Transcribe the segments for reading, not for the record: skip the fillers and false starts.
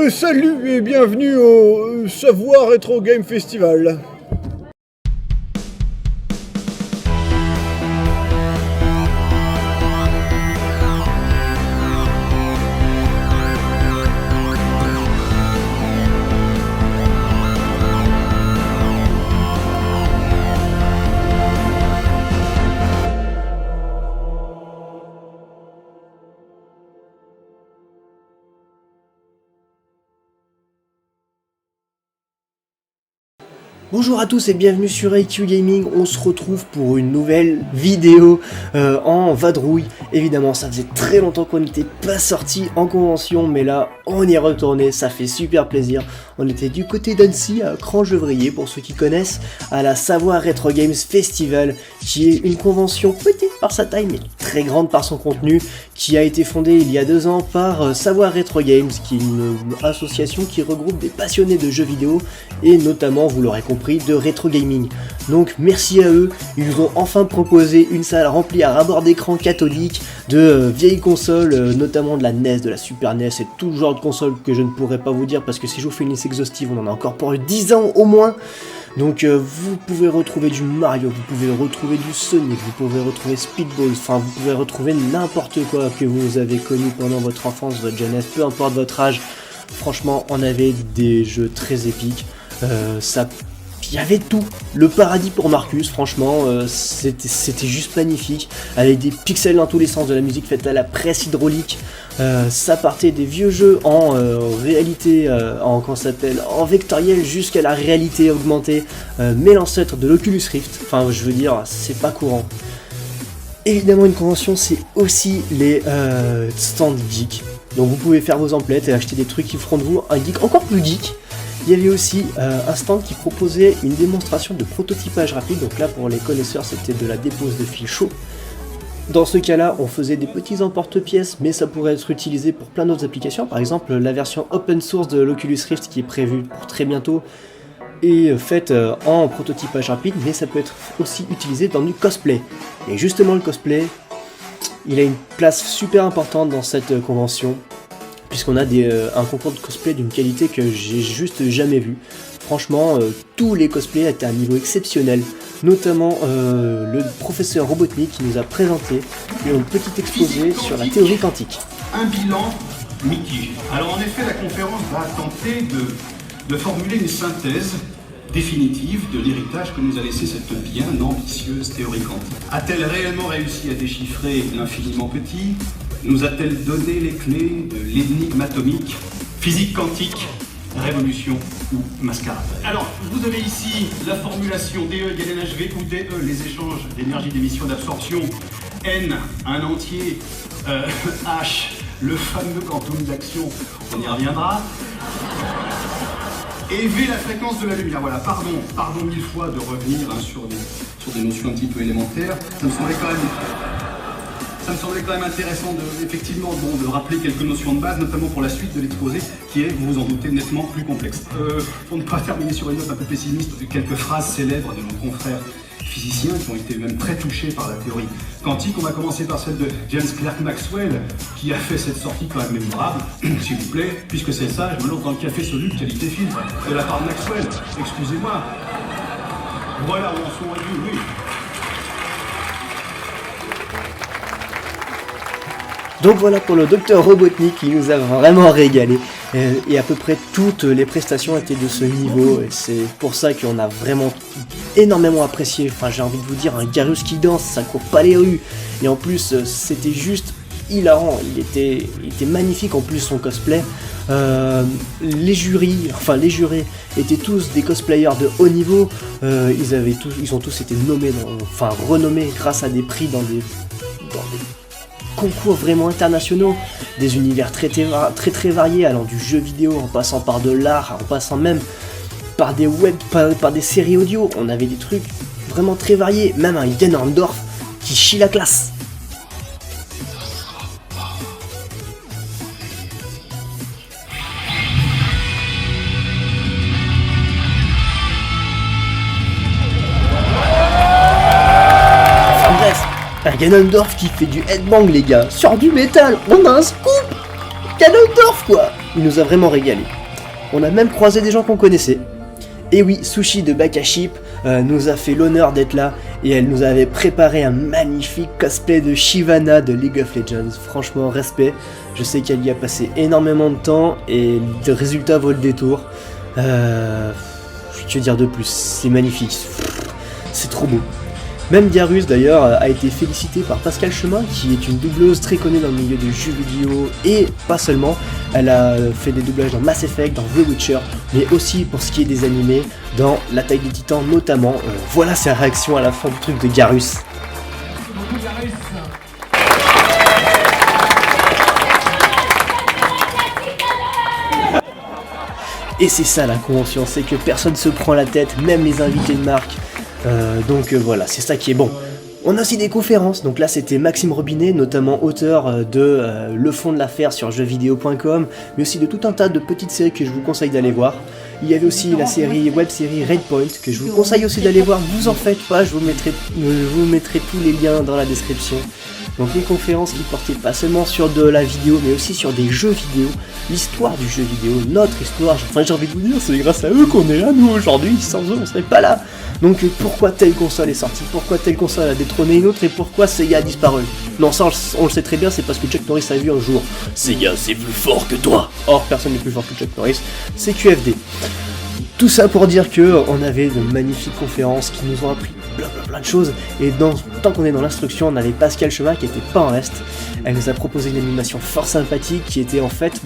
Salut et bienvenue au Savoie Retro Game Festival. Bonjour à tous et bienvenue sur IQ Gaming, on se retrouve pour une nouvelle vidéo en vadrouille. Évidemment ça faisait très longtemps qu'on n'était pas sorti en convention, mais là on y est retourné, ça fait super plaisir. On était du côté d'Annecy à Cran-Gevrier pour ceux qui connaissent, à la Savoie Retro Games Festival, qui est une convention petite par sa taille mais très grande par son contenu, qui a été fondée il y a 2 ans par Savoie Retro Games, qui est une association qui regroupe des passionnés de jeux vidéo et notamment, vous l'aurez compris, de rétro gaming. Donc merci à eux, ils nous ont enfin proposé une salle remplie à ras-bord d'écran cathodique, de vieilles consoles, notamment de la NES, de la Super NES et tout genre de consoles que je ne pourrais pas vous dire parce que si je vous fais une liste exhaustive, on en a encore pour 10 ans au moins. Donc vous pouvez retrouver du Mario, vous pouvez retrouver du Sonic, vous pouvez retrouver Speedball, enfin vous pouvez retrouver n'importe quoi que vous avez connu pendant votre enfance, votre jeunesse, peu importe votre âge. Franchement, on avait des jeux très épiques, il y avait tout, le paradis pour Marcus, franchement, c'était juste magnifique, avec des pixels dans tous les sens, de la musique faite à la presse hydraulique, ça partait des vieux jeux en réalité, en vectoriel jusqu'à la réalité augmentée, mais l'ancêtre de l'Oculus Rift, enfin je veux dire, c'est pas courant. Évidemment une convention c'est aussi les stands geeks, donc vous pouvez faire vos emplettes et acheter des trucs qui feront de vous un geek encore plus geek. Il y avait aussi un stand qui proposait une démonstration de prototypage rapide, donc là pour les connaisseurs c'était de la dépose de fil chaud. Dans ce cas-là on faisait des petits emporte-pièces, mais ça pourrait être utilisé pour plein d'autres applications, par exemple la version open source de l'Oculus Rift qui est prévue pour très bientôt est faite en prototypage rapide, mais ça peut être aussi utilisé dans du cosplay. Et justement le cosplay, il a une place super importante dans cette convention, puisqu'on a un concours de cosplay d'une qualité que j'ai juste jamais vu. Franchement, tous les cosplays étaient à un niveau exceptionnel, notamment le professeur Robotnik qui nous a présenté un petit exposé sur la théorie quantique. Un bilan mitigé. Alors en effet, la conférence va tenter de formuler une synthèse définitive de l'héritage que nous a laissé cette bien ambitieuse théorie quantique. A-t-elle réellement réussi à déchiffrer l'infiniment petit ? Nous a-t-elle donné les clés de l'énigme atomique, physique quantique, révolution ou mascarade? Alors, vous avez ici la formulation DE égale NHV ou DE, les échanges d'énergie d'émission d'absorption, N, un entier, H, le fameux quantum d'action, on y reviendra, et V, la fréquence de la lumière. Voilà, pardon 1000 fois de revenir sur des notions un petit peu élémentaires, ça me semblait quand même intéressant de rappeler quelques notions de base, notamment pour la suite de l'exposé, qui est, vous vous en doutez, nettement plus complexe. Pour ne pas terminer sur une note un peu pessimiste, quelques phrases célèbres de nos confrères physiciens qui ont été même très touchés par la théorie quantique. On va commencer par celle de James Clerk Maxwell, qui a fait cette sortie quand même mémorable, s'il vous plaît, puisque c'est ça, je me lance dans le café soluble, qualité filtre, de la part de Maxwell, excusez-moi. Voilà où en sont réduits, oui. Donc voilà pour le docteur Robotnik qui nous a vraiment régalé, et à peu près toutes les prestations étaient de ce niveau, et c'est pour ça qu'on a vraiment énormément apprécié. Enfin j'ai envie de vous dire, un Garus qui danse, ça court pas les rues, et en plus c'était juste hilarant, il était magnifique en plus son cosplay. Les jurés étaient tous des cosplayers de haut niveau, ils ont tous été renommés grâce à des prix dans des concours vraiment internationaux, des univers très variés, allant du jeu vidéo en passant par de l'art, en passant même par des séries audio. On avait des trucs vraiment très variés, même un Ganondorf qui chie la classe. Un Ganondorf qui fait du headbang les gars, sur du métal, on a un scoop. Ganondorf quoi. il nous a vraiment régalé. On a même croisé des gens qu'on connaissait. Et oui, Sushi de Bakaship nous a fait l'honneur d'être là et elle nous avait préparé un magnifique cosplay de Shyvana de League of Legends. Franchement, respect. Je sais qu'elle y a passé énormément de temps et le résultat vaut le détour. Que dire de plus, c'est magnifique. C'est trop beau. Même Garus d'ailleurs a été félicité par Pascal Chemin, qui est une doubleuse très connue dans le milieu du jeu vidéo et pas seulement. Elle a fait des doublages dans Mass Effect, dans The Witcher, mais aussi pour ce qui est des animés, dans L'Attaque des Titans notamment. Voilà sa réaction à la fin du truc de Garus. Et c'est ça la convention, c'est que personne se prend la tête, même les invités de marque. Donc voilà, c'est ça qui est bon. On a aussi des conférences, donc là c'était Maxime Robinet, notamment auteur de Le fond de l'affaire sur jeuxvideo.com, mais aussi de tout un tas de petites séries que je vous conseille d'aller voir. Il y avait aussi la web-série Redpoint, que je vous conseille aussi d'aller voir, vous en faites pas, je vous mettrai tous les liens dans la description. Donc les conférences qui portaient pas seulement sur de la vidéo, mais aussi sur des jeux vidéo, l'histoire du jeu vidéo, notre histoire, enfin j'ai envie de vous dire, c'est grâce à eux qu'on est là nous aujourd'hui, sans eux on serait pas là. Donc pourquoi telle console est sortie, pourquoi telle console a détrôné une autre et pourquoi Sega a disparu. Non ça on le sait très bien, c'est parce que Chuck Norris a vu un jour, Sega c'est plus fort que toi. Or personne n'est plus fort que Chuck Norris, c'est QFD. Tout ça pour dire que on avait de magnifiques conférences qui nous ont appris plein de choses, et tant qu'on est dans l'instruction, on avait Pascal Chemin qui était pas en reste. Elle nous a proposé une animation fort sympathique qui était en fait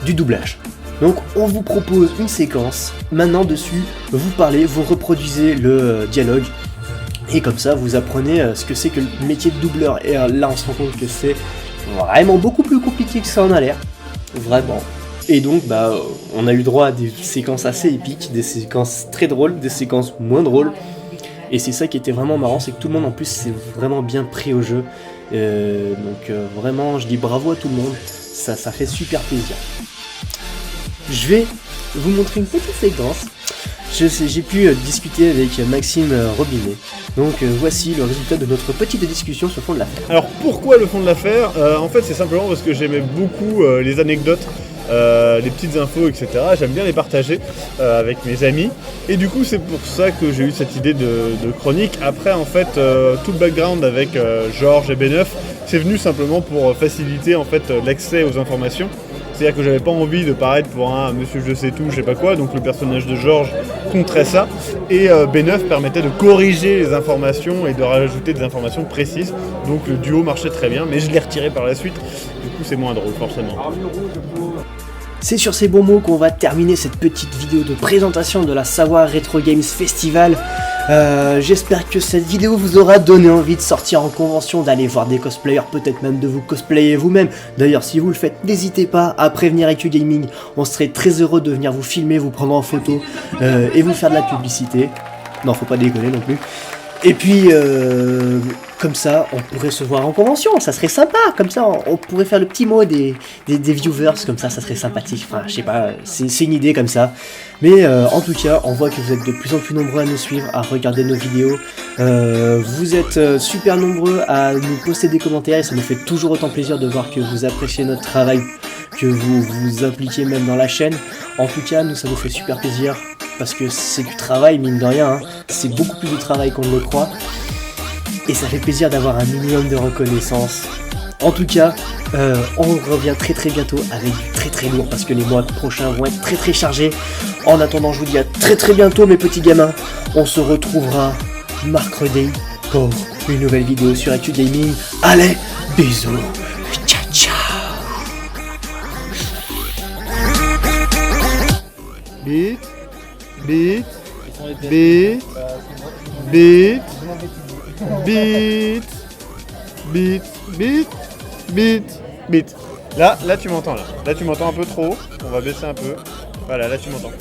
du doublage. Donc on vous propose une séquence, maintenant dessus, vous parlez, vous reproduisez le dialogue, et comme ça vous apprenez ce que c'est que le métier de doubleur, et là on se rend compte que c'est vraiment beaucoup plus compliqué que ça en a l'air, vraiment. Et donc on a eu droit à des séquences assez épiques, des séquences très drôles, des séquences moins drôles. Et c'est ça qui était vraiment marrant, c'est que tout le monde en plus s'est vraiment bien pris au jeu. Vraiment je dis bravo à tout le monde, ça fait super plaisir. Je vais vous montrer une petite séquence. J'ai pu discuter avec Maxime Robinet. Donc voici le résultat de notre petite discussion sur le fond de l'affaire. Alors pourquoi le fond de l'affaire ? En fait c'est simplement parce que j'aimais beaucoup les anecdotes, les petites infos, etc. J'aime bien les partager avec mes amis. Et du coup c'est pour ça que j'ai eu cette idée de chronique. Après en fait tout le background avec Georges et B9, c'est venu simplement pour faciliter en fait l'accès aux informations. C'est-à-dire que j'avais pas envie de paraître pour un monsieur je sais tout, je sais pas quoi, donc le personnage de Georges contrait ça, et B9 permettait de corriger les informations et de rajouter des informations précises, donc le duo marchait très bien, mais je l'ai retiré par la suite, du coup c'est moins drôle forcément. C'est sur ces bons mots qu'on va terminer cette petite vidéo de présentation de la Savoir Retro Games Festival. J'espère que cette vidéo vous aura donné envie de sortir en convention, d'aller voir des cosplayers, peut-être même de vous cosplayer vous-même. D'ailleurs, si vous le faites, n'hésitez pas à prévenir IQ Gaming. On serait très heureux de venir vous filmer, vous prendre en photo et vous faire de la publicité. Non, faut pas déconner non plus. Et puis, comme ça, on pourrait se voir en convention, ça serait sympa. Comme ça, on pourrait faire le petit mot des viewers, comme ça serait sympathique. Enfin, je sais pas, c'est une idée comme ça. Mais en tout cas, on voit que vous êtes de plus en plus nombreux à nous suivre, à regarder nos vidéos. Vous êtes super nombreux à nous poster des commentaires et ça nous fait toujours autant plaisir de voir que vous appréciez notre travail, que vous vous impliquez même dans la chaîne. En tout cas, nous, ça nous fait super plaisir parce que c'est du travail, mine de rien. C'est beaucoup plus de travail qu'on ne le croit. Et ça fait plaisir d'avoir un minimum de reconnaissance. En tout cas, on revient très bientôt avec du très lourd parce que les mois prochains vont être très chargés. En attendant, je vous dis à très bientôt mes petits gamins. On se retrouvera mercredi pour une nouvelle vidéo sur IQ Gaming. Allez, bisous, ciao. Bit, bit, bit, bit, bit, bit, bit, bit, bit. Là tu m'entends là. Là tu m'entends un peu trop. On va baisser un peu. Voilà, là tu m'entends.